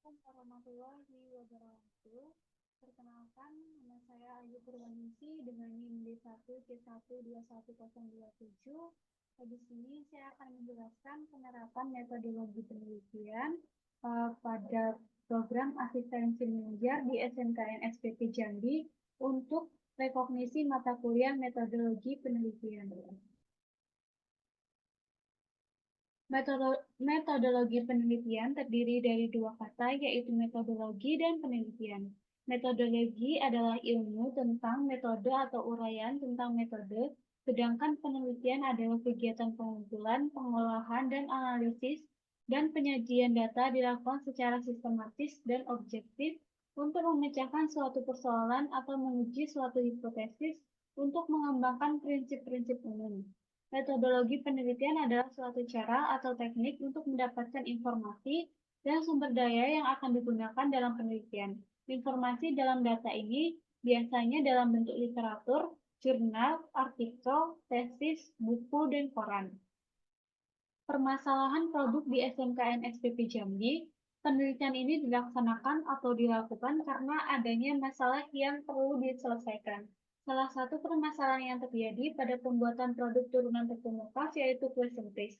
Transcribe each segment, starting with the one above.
Assalamualaikum warahmatullahi wabarakatuh. Perkenalkan, nama saya Ayu Purwaningsi dengan NIM D1C12127. Di sini saya akan menjelaskan penerapan metodologi penelitian pada program asistensi mengajar di SMKN SPP Jambi untuk rekognisi mata kuliah metodologi penelitian. Metodologi penelitian terdiri dari dua kata, yaitu metodologi dan penelitian. Metodologi adalah ilmu tentang metode atau uraian tentang metode, sedangkan penelitian adalah kegiatan pengumpulan, pengolahan, dan analisis, dan penyajian data dilakukan secara sistematis dan objektif untuk memecahkan suatu persoalan atau menguji suatu hipotesis untuk mengembangkan prinsip-prinsip umum. Metodologi penelitian adalah suatu cara atau teknik untuk mendapatkan informasi dan sumber daya yang akan digunakan dalam penelitian. Informasi dalam data ini biasanya dalam bentuk literatur, jurnal, artikel, tesis, buku, dan koran. Permasalahan produk di SMKN SPP Jambi, penelitian ini dilaksanakan atau dilakukan karena adanya masalah yang perlu diselesaikan. Salah satu permasalahan yang terjadi pada pembuatan produk turunan tepung mokas yaitu kue sempris,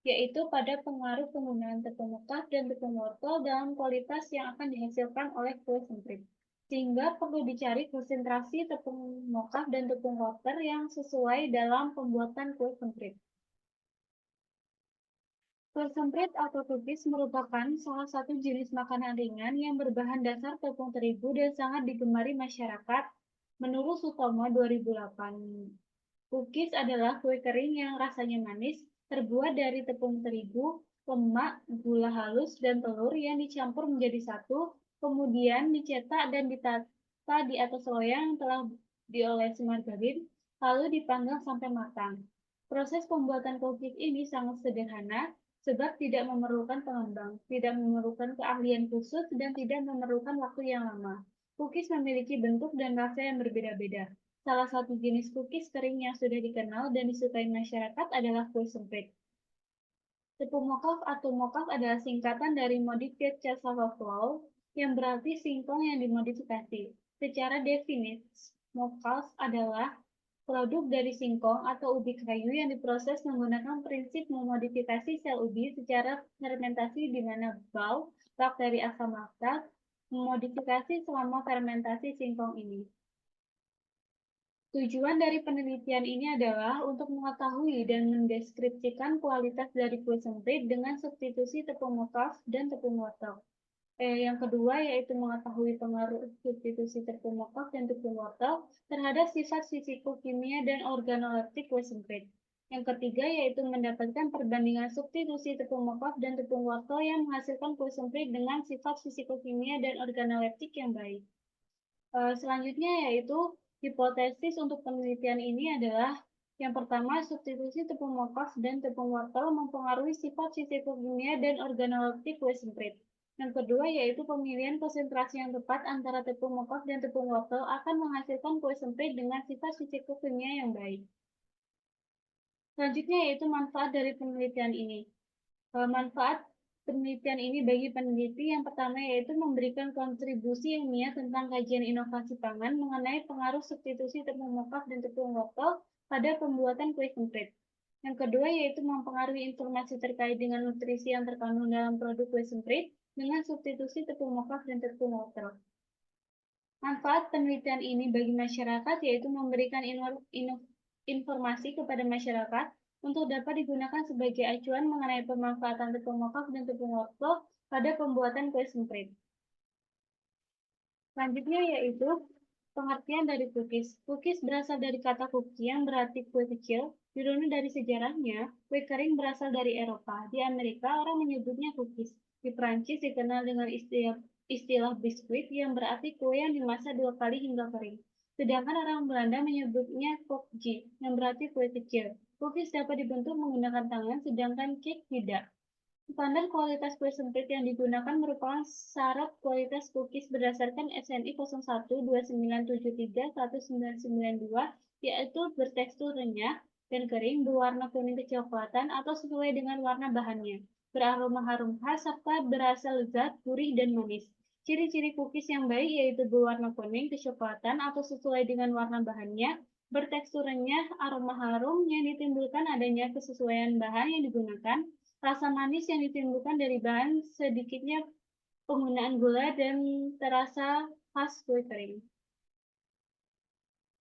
yaitu pada pengaruh penggunaan tepung mokas dan tepung wortel dalam kualitas yang akan dihasilkan oleh kue sempris. Sehingga perlu dicari konsentrasi tepung mokas dan tepung wortel yang sesuai dalam pembuatan kue sempris. Kue semprit atau cookies merupakan salah satu jenis makanan ringan yang berbahan dasar tepung terigu dan sangat digemari masyarakat. Menurut Sutomo 2008, cookies adalah kue kering yang rasanya manis, terbuat dari tepung terigu, lemak, gula halus, dan telur yang dicampur menjadi satu, kemudian dicetak dan ditata di atas loyang yang telah diolesi margarin, lalu dipanggang sampai matang. Proses pembuatan cookies ini sangat sederhana, sebab tidak memerlukan pengembang, tidak memerlukan keahlian khusus, dan tidak memerlukan waktu yang lama. Cookies memiliki bentuk dan rasa yang berbeda-beda. Salah satu jenis cookies kering yang sudah dikenal dan disukai masyarakat adalah kue semprit. Tepung mochav atau mochav adalah singkatan dari Modified Cassava Flour, yang berarti singkong yang dimodifikasi. Secara definis, mochav adalah produk dari singkong atau ubi kayu yang diproses menggunakan prinsip memodifikasi sel ubi secara fermentasi di mana bau, bakteri asam laktat, memodifikasi selama fermentasi singkong ini. Tujuan dari penelitian ini adalah untuk mengetahui dan mendeskripsikan kualitas dari kue semprit dengan substitusi tepung mochav dan tepung wortel. Yang kedua yaitu mengetahui pengaruh substitusi tepung mochav dan tepung wortel terhadap sifat fisikokimia dan organoleptik kue semprit. Yang ketiga yaitu mendapatkan perbandingan substitusi tepung mochav dan tepung wortel yang menghasilkan kue semprit dengan sifat fisikokimia dan organoleptik yang baik. Selanjutnya yaitu hipotesis untuk penelitian ini adalah yang pertama, substitusi tepung mochav dan tepung wortel mempengaruhi sifat fisikokimia dan organoleptik kue semprit. Yang kedua yaitu pemilihan konsentrasi yang tepat antara tepung mochav dan tepung wortel akan menghasilkan kue semprit dengan sifat fisikokimia yang baik. Selanjutnya yaitu manfaat dari penelitian ini. Manfaat penelitian ini bagi peneliti yang pertama yaitu memberikan kontribusi ilmiah tentang kajian inovasi pangan mengenai pengaruh substitusi tepung mochav dan tepung wortel pada pembuatan kue semprit. Yang kedua yaitu mempengaruhi informasi terkait dengan nutrisi yang terkandung dalam produk kue semprit dengan substitusi tepung mochav dan tepung wortel. Manfaat penelitian ini bagi masyarakat yaitu memberikan informasi kepada masyarakat untuk dapat digunakan sebagai acuan mengenai pemanfaatan tepung mochav dan tepung wortel pada pembuatan kue semprit. Selanjutnya yaitu pengertian dari cookies. Cookies berasal dari kata cookie yang berarti kue kecil. Dirunut dari sejarahnya, kue kering berasal dari Eropa. Di Amerika, orang menyebutnya cookies. Di Prancis dikenal dengan istilah biskuit yang berarti kue yang dimasak 2 kali hingga kering. Sedangkan orang Belanda menyebutnya koekje yang berarti kue kecil. Cookies dapat dibentuk menggunakan tangan, sedangkan cake tidak. Standar kualitas kue semprit yang digunakan merupakan syarat kualitas cookies berdasarkan SNI 0129731992, yaitu bertekstur renyah dan kering, berwarna kuning kecoklatan atau sesuai dengan warna bahannya. beraroma harum khas, serta berasa lezat, gurih, dan manis. Ciri-ciri cookies yang baik yaitu berwarna kuning kecoklatan atau sesuai dengan warna bahannya, bertekstur renyah, aroma harum yang ditimbulkan adanya kesesuaian bahan yang digunakan, rasa manis yang ditimbulkan dari bahan sedikitnya penggunaan gula, dan terasa khas kue kering.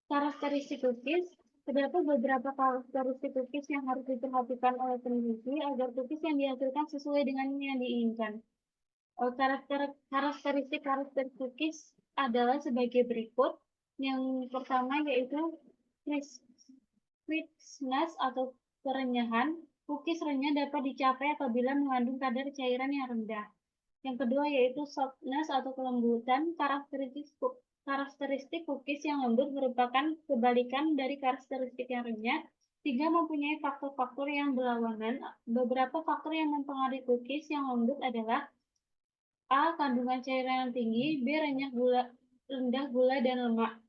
Karakteristik cookies, terdapat beberapa karakteristik cookies yang harus diperhatikan oleh peneliti agar cookies yang dihasilkan sesuai dengan yang diinginkan. Karakteristik cookies adalah sebagai berikut. Yang pertama yaitu crispness atau kerenyahan. Cookies renyah dapat dicapai apabila mengandung kadar cairan yang rendah. Yang kedua yaitu softness atau kelembutan. Karakteristik cookies yang lembut merupakan kebalikan dari karakteristik yang renyah. Tiga, mempunyai faktor-faktor yang berlawanan. Beberapa faktor yang mempengaruhi cookies yang lembut adalah A. Kandungan cairan yang tinggi. B. Rendah gula dan lemak.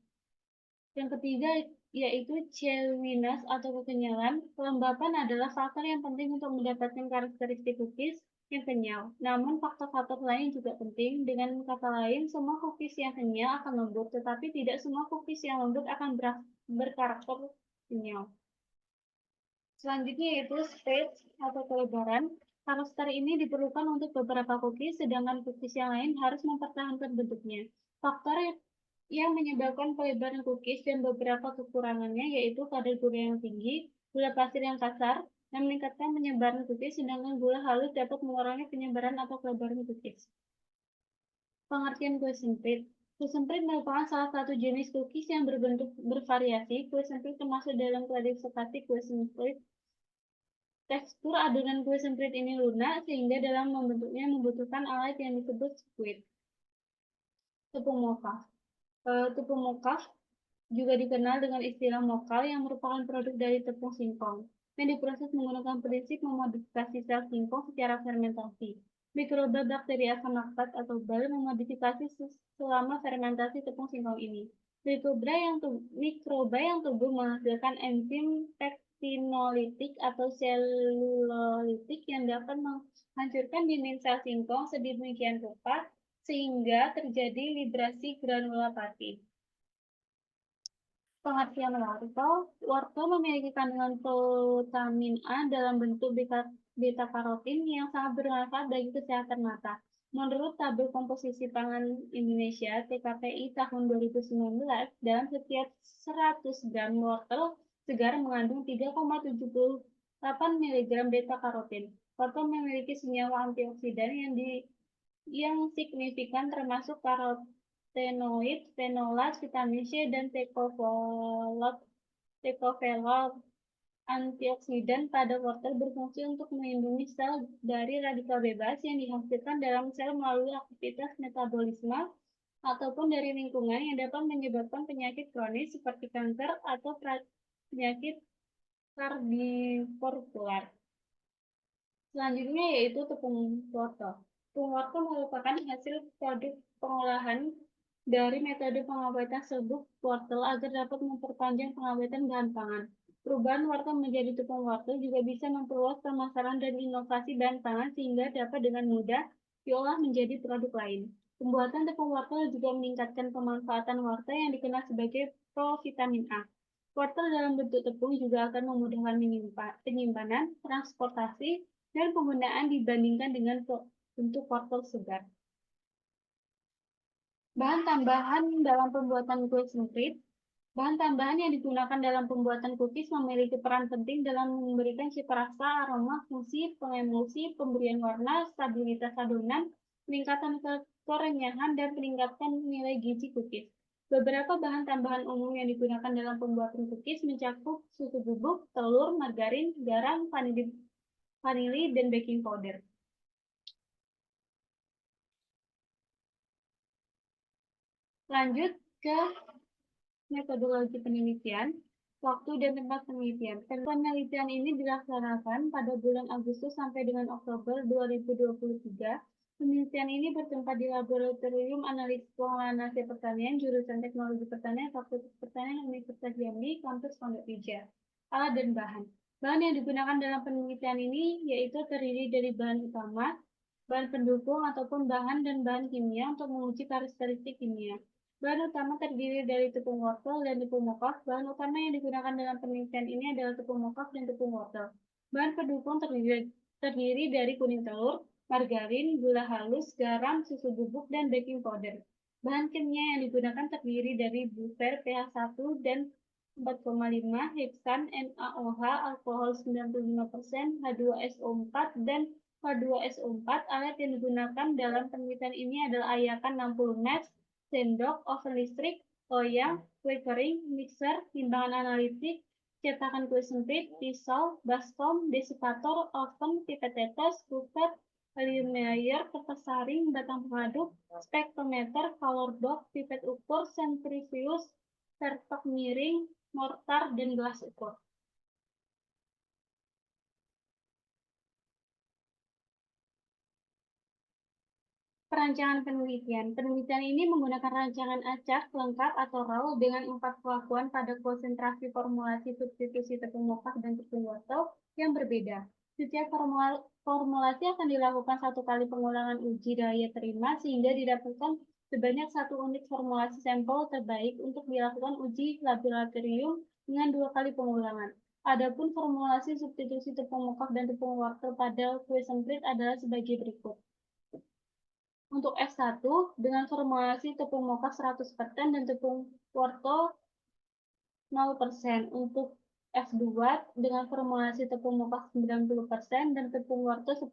Yang ketiga yaitu chewiness atau kekenyalan. Kelembapan adalah faktor yang penting untuk mendapatkan karakteristik cookies yang kenyal. Namun faktor-faktor lain juga penting. Dengan kata lain, semua cookies yang kenyal akan lembut, tetapi tidak semua cookies yang lembut akan berkarakter kenyal. Selanjutnya yaitu stage atau kelebaran. Karakter ini diperlukan untuk beberapa cookies, sedangkan cookies yang lain harus mempertahankan bentuknya. Faktor yang menyebabkan pelebaran cookies dan beberapa kekurangannya yaitu kadar gula yang tinggi, gula pasir yang kasar, yang meningkatkan penyebaran cookies, sedangkan gula halus dapat mengurangi penyebaran atau pelebaran cookies. Pengertian kue sempit. Kue sempit merupakan salah satu jenis cookies yang berbentuk bervariasi. Kue sempit termasuk dalam klasifikasi kue sempit. Tekstur adonan kue semprit ini lunak, sehingga dalam membentuknya membutuhkan alat yang disebut squid. Tepung mocha. Tepung mocha juga dikenal dengan istilah mokal yang merupakan produk dari tepung singkong, yang diproses menggunakan prinsip memodifikasi sel singkong secara fermentasi. Mikroba bakteri asam laktat atau bal memodifikasi selama fermentasi tepung singkong ini. Mikroba yang tubuh menghasilkan enzim pektinolitik atau selulolitik yang dapat menghancurkan dinding sel singkong sedemikian rupa sehingga terjadi librasi granula pati. Pengertian wortel memiliki kandungan vitamin A dalam bentuk beta-karotin yang sangat bermanfaat bagi kesehatan mata. Menurut tabel komposisi pangan Indonesia (TKPI) tahun 2019, dalam setiap 100 gram wortel segar mengandung 3,78 mg beta-karotin. Wortel memiliki senyawa antioksidan yang signifikan termasuk karotenoid, fenolat, vitamin C, dan tocopherol. Antioksidan pada wortel berfungsi untuk melindungi sel dari radikal bebas yang dihasilkan dalam sel melalui aktivitas metabolisme ataupun dari lingkungan yang dapat menyebabkan penyakit kronis seperti kanker atau penyakit kardiovaskular. Selanjutnya yaitu tepung wortel. Tepung wortel merupakan hasil produk pengolahan dari metode pengawetan serbuk wortel agar dapat memperpanjang pengawetan bahan pangan. Perubahan wortel menjadi tepung wortel juga bisa memperluas pemasaran dan inovasi bahan pangan sehingga dapat dengan mudah diolah menjadi produk lain. Pembuatan tepung wortel juga meningkatkan pemanfaatan wortel yang dikenal sebagai provitamin A. Wortel dalam bentuk tepung juga akan memudahkan penyimpanan, transportasi, dan penggunaan dibandingkan dengan bentuk wortel segar. Bahan tambahan dalam pembuatan kue semprit. Bahan tambahan yang digunakan dalam pembuatan cookies memiliki peran penting dalam memberikan cita rasa, aroma, fungsi, pengemulsi, pemberian warna, stabilitas adonan, peningkatan kerenyahan, dan peningkatan nilai gizi cookies. Beberapa bahan tambahan umum yang digunakan dalam pembuatan cookies mencakup susu bubuk, telur, margarin, garam, vanili, dan baking powder. Lanjut ke metodologi penelitian, waktu dan tempat penelitian. Penelitian ini dilaksanakan pada bulan Agustus sampai dengan Oktober 2023. Penelitian ini bertempat di Laboratorium Analisis Pengolahan Hasil Pertanian, jurusan Teknologi Pertanian, Fakultas Pertanian, Universitas Jambi, Kampus Pondok Indah. Alat dan bahan. Bahan yang digunakan dalam penelitian ini yaitu terdiri dari bahan utama, bahan pendukung ataupun bahan dan bahan kimia untuk menguji karakteristik kimia. Bahan utama terdiri dari tepung wortel dan tepung mokav. Bahan utama yang digunakan dalam penelitian ini adalah tepung mokav dan tepung wortel. Bahan pendukung terdiri dari kuning telur, margarin, gula halus, garam, susu bubuk, dan baking powder. Bahan kimia yang digunakan terdiri dari bufer pH 1 dan 4,5, heksan, NaOH, alkohol 95%, H2SO4, dan H2SO4. Alat yang digunakan dalam penelitian ini adalah ayakan 60 Nest, sendok, oven listrik, loyang, kue kering, mixer, timbangan analitik, cetakan kue sempit, pisau, baskom, desipator, oven, pipet tetes, buffet, Aluminier, kertas saring, batang pengaduk, spektrometer, color box, pipet ukur, sentrifuge, sertok miring, mortar, dan gelas ukur. Perancangan penelitian. Penelitian ini menggunakan rancangan acak lengkap atau RAW dengan 4 pelakuan pada konsentrasi formulasi substitusi tepung mokav dan tepung wortel yang berbeda. Setiap formulasi akan dilakukan 1 kali pengulangan uji daya terima sehingga didapatkan sebanyak 1 unit formulasi sampel terbaik untuk dilakukan uji laboratorium dengan 2 kali pengulangan. Adapun formulasi substitusi tepung mokav dan tepung wortel pada kue semprit adalah sebagai berikut. Untuk F1 dengan formulasi tepung mokav 100% dan tepung wortel 0%. Untuk F2 dengan formulasi tepung mokav 90% dan tepung wortel 10%.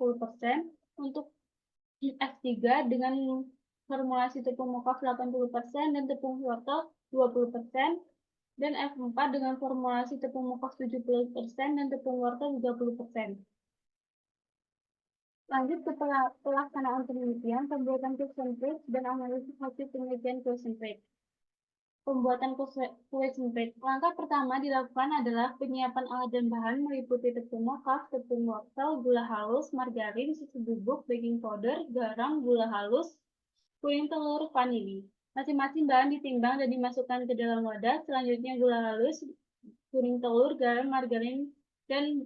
Untuk F3 dengan formulasi tepung mokav 80% dan tepung wortel 20%. Dan F4 dengan formulasi tepung mokav 70% dan tepung wortel 30%. Lanjut ke pelaksanaan penelitian, pembuatan concentrate dan analisis hasil penelitian concentrate. Pembuatan kue semprit. Langkah pertama dilakukan adalah penyiapan alat dan bahan meliputi tepung mokav, tepung wortel, gula halus, margarin, susu bubuk, baking powder, garam, gula halus, kuning telur, vanili. Masing-masing bahan ditimbang dan dimasukkan ke dalam wadah. Selanjutnya gula halus, kuning telur, garam, margarin, dan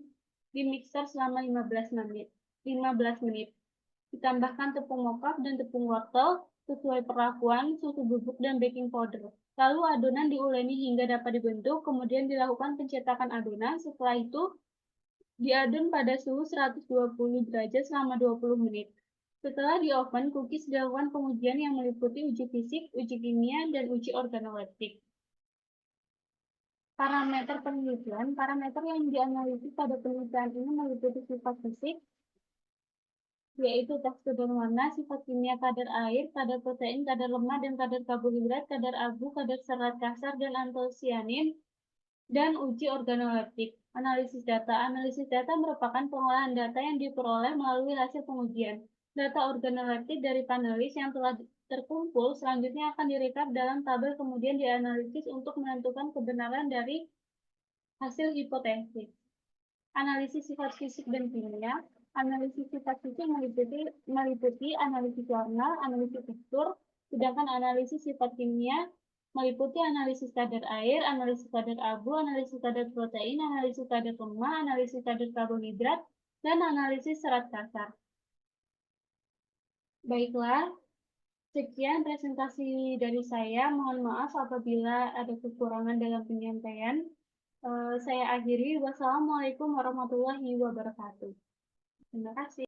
dimixer selama 15 menit. Ditambahkan tepung mokav dan tepung wortel sesuai perlakuan, susu bubuk, dan baking powder. Lalu adonan diuleni hingga dapat dibentuk, kemudian dilakukan pencetakan adonan. Setelah itu, diadon pada suhu 120 derajat selama 20 menit. Setelah di oven, cookies dilakukan pengujian yang meliputi uji fisik, uji kimia, dan uji organoleptik. Parameter penelitian. Parameter yang dianalisis pada penelitian ini meliputi sifat fisik, yaitu tekstur dan warna, sifat kimia kadar air, kadar protein, kadar lemak, dan kadar karbohidrat, kadar abu, kadar serat kasar, dan antosianin, dan uji organoleptik. Analisis data. Analisis data merupakan pengolahan data yang diperoleh melalui hasil pengujian. Data organoleptik dari panelis yang telah terkumpul selanjutnya akan direkap dalam tabel kemudian dianalisis untuk menentukan kebenaran dari hasil hipotesis. Analisis sifat fisik dan kimia. Analisis sifat fisik meliputi analisis warna, analisis tekstur, sedangkan analisis sifat kimia meliputi analisis kadar air, analisis kadar abu, analisis kadar protein, analisis kadar lemak, analisis kadar karbohidrat, dan analisis serat kasar. Baiklah, sekian presentasi dari saya. Mohon maaf apabila ada kekurangan dalam penyampaian. Saya akhiri. Wassalamualaikum warahmatullahi wabarakatuh. Terima kasih.